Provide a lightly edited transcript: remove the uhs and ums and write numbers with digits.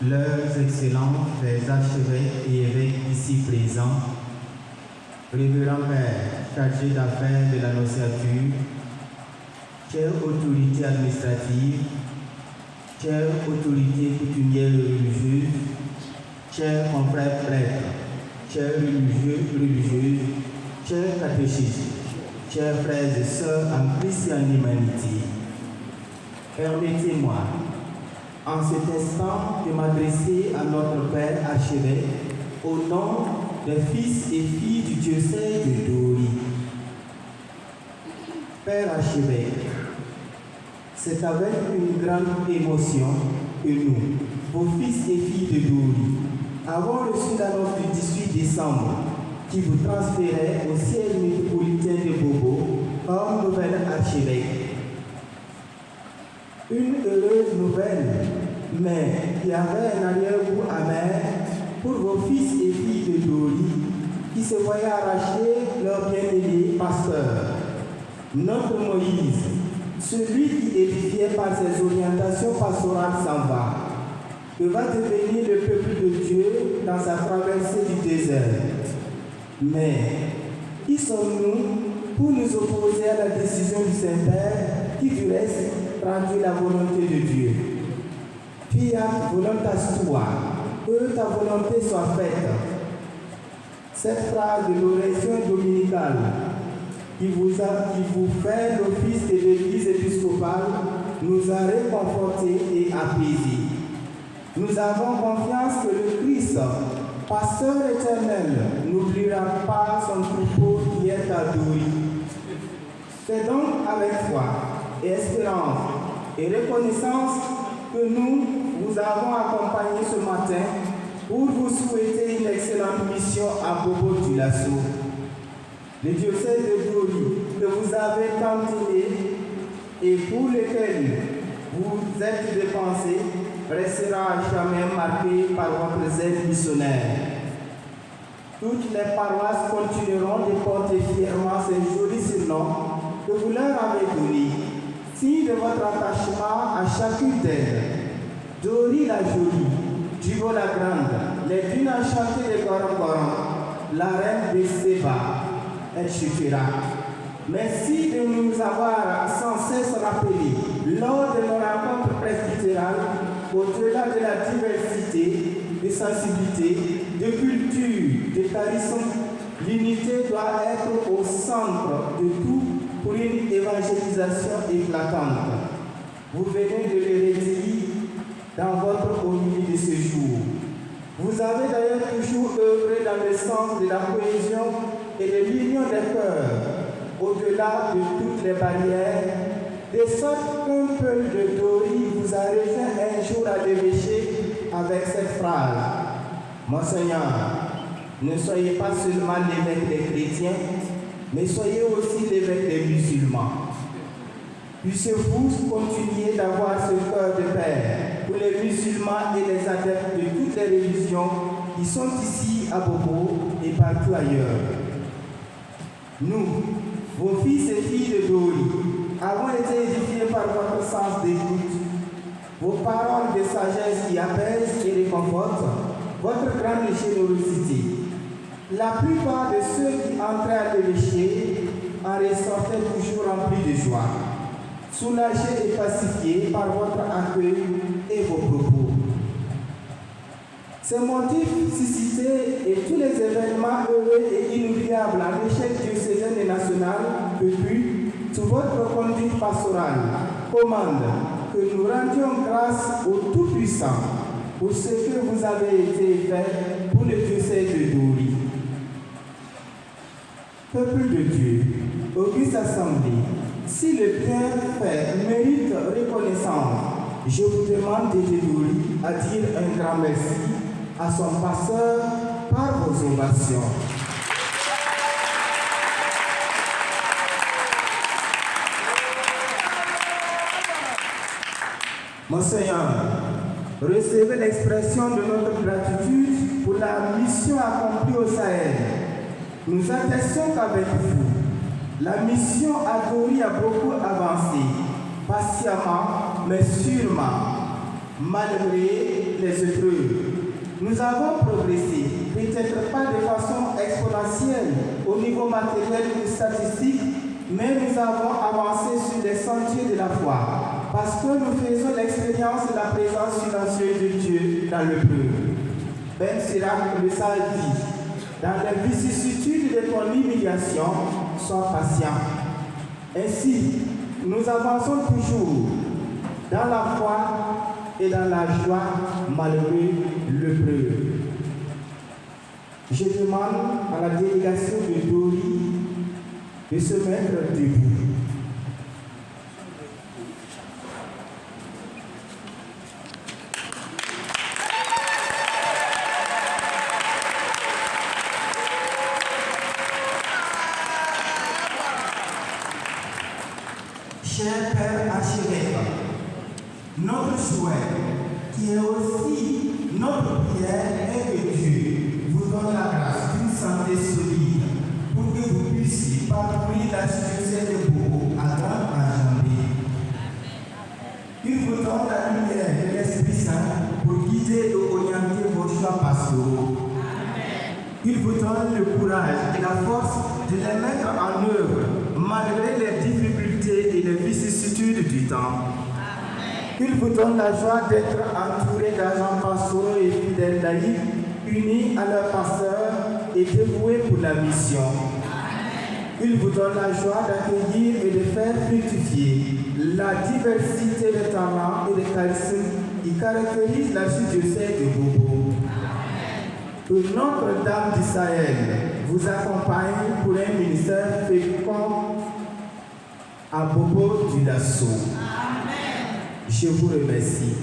Leurs Excellences, les archevêques et évêques ici présents, révérends Père, chargé d'affaires de l'Annonciature, chères autorités administratives, chères autorités coutumières et religieuses, chers confrères prêtres, chers religieux, religieuses, chers catéchistes, chers frères et sœurs en Christ et en humanité, permettez-moi, en cet instant, de m'adresser à notre Père archevêque au nom des fils et filles du diocèse de Dori. Père archevêque, c'est avec une grande émotion que nous, vos fils et filles de Dori, avons reçu l'annonce du 18 décembre qui vous transférait au siège métropolitain de Bobo comme nouvel archevêque. Une heureuse nouvelle, mais qui avait un arrière-goût amer pour vos fils et filles de Dori qui se voyaient arracher leur bien-aimé pasteur. Notre Moïse, celui qui édifiait par ses orientations pastorales s'en va, que va devenir le peuple de Dieu dans sa traversée du désert. Mais qui sommes-nous pour nous opposer à la décision du Saint-Père qui, du reste, traduit la volonté de Dieu? Fiat voluntas tua, que ta volonté soit faite. Cette phrase de l'oraison dominicale qui vous fait l'office de l'Église épiscopale nous a réconfortés et apaisés. Nous avons confiance que le Christ, pasteur éternel, n'oubliera pas son troupeau qui est à Dori. C'est donc avec foi et espérance et reconnaissance que nous vous avons accompagné ce matin pour vous souhaiter une excellente mission à Bobo du Lasso. Le diocèse de Dori que vous avez tant aimé et pour lequel vous êtes dépensés restera à jamais marqué par votre zèle missionnaire. Toutes les paroisses continueront de porter fièrement ces jolis surnoms que vous leur avez donnés, signe de votre attachement à chacune d'elles. Dori la jolie, Djibo la grande, les dunes enchantées de Goron, la reine de Seba, etc. Merci de nous avoir sans cesse rappelé, lors de nos rencontres presbytérales, au-delà de la diversité, de sensibilité, de culture, de charisme, l'unité doit être au centre de tout pour une évangélisation éclatante. Vous venez de le redire dans votre homilie de ce jour. Vous avez d'ailleurs toujours œuvré dans le sens de la cohésion et de l'union des cœurs, au-delà de toutes les barrières, de sorte qu'un peuple de Dori vous a rejoint un jour à l'évêché avec cette phrase: Monseigneur, ne soyez pas seulement l'évêque des chrétiens, mais soyez aussi l'évêque des musulmans. Puissiez-vous continuer d'avoir ce cœur de père pour les musulmans et les adeptes de toutes les religions qui sont ici à Bobo et partout ailleurs. Nous, vos fils et filles de Dori, avons été édifiés par votre sens d'écoute, vos paroles de sagesse qui apaisent et réconfortent, votre grande générosité. La plupart de ceux qui entraient à l'évêché en ressortaient toujours remplis de joie, soulagés et pacifiés par votre accueil et vos propos. Ces motifs suscités et tous les événements heureux et inoubliables à l'échelle diocésaine et nationale depuis, sous votre conduite pastorale, commandent que nous rendions grâce au Tout-Puissant pour ce que vous avez été fait pour le diocèse de Dori. Peuple de Dieu, auguste assemblée, si le bienfait mérite reconnaissance, je vous demande de Dori à dire un grand merci à son pasteur par vos ovations. Monseigneur, recevez l'expression de notre gratitude pour la mission accomplie au Sahel. Nous attestons qu'avec vous, la mission à Dori a beaucoup avancé, patiemment mais sûrement. malgré les épreuves. Nous avons progressé, peut-être pas de façon exponentielle au niveau matériel ou statistique, mais nous avons avancé sur les sentiers de la foi, parce que nous faisons l'expérience de la présence silencieuse de Dieu dans le peuple. Ben Sirac, le sage dit, dans les vicissitudes de ton humiliation, sois patient. Ainsi, nous avançons toujours dans la foi et dans la joie malgré l'épreuve. Je demande à la délégation de Dori de se mettre debout. Cher Père archevêque, notre souhait, qui est aussi notre prière, est que Dieu vous donne la grâce d'une santé solide pour que vous puissiez parcourir la situation de Bobo à grande enjambée. Il vous donne la lumière de l'Esprit Saint pour guider et orienter vos choix pastoraux. Il vous donne le courage et la force de les mettre en œuvre malgré les difficultés et les vicissitudes du temps. Il vous donne la joie d'être entouré d'agents pastoraux et fidèles laïcs, unis à leur pasteur et dévoués pour la mission. Il vous donne la joie d'accueillir et de faire fructifier la diversité des talents et des charismes qui caractérisent l'archidiocèse de Bobo. Que Notre-Dame d'Israël vous accompagne pour un ministère fécond à Bobo du Lasso. Je vous remercie.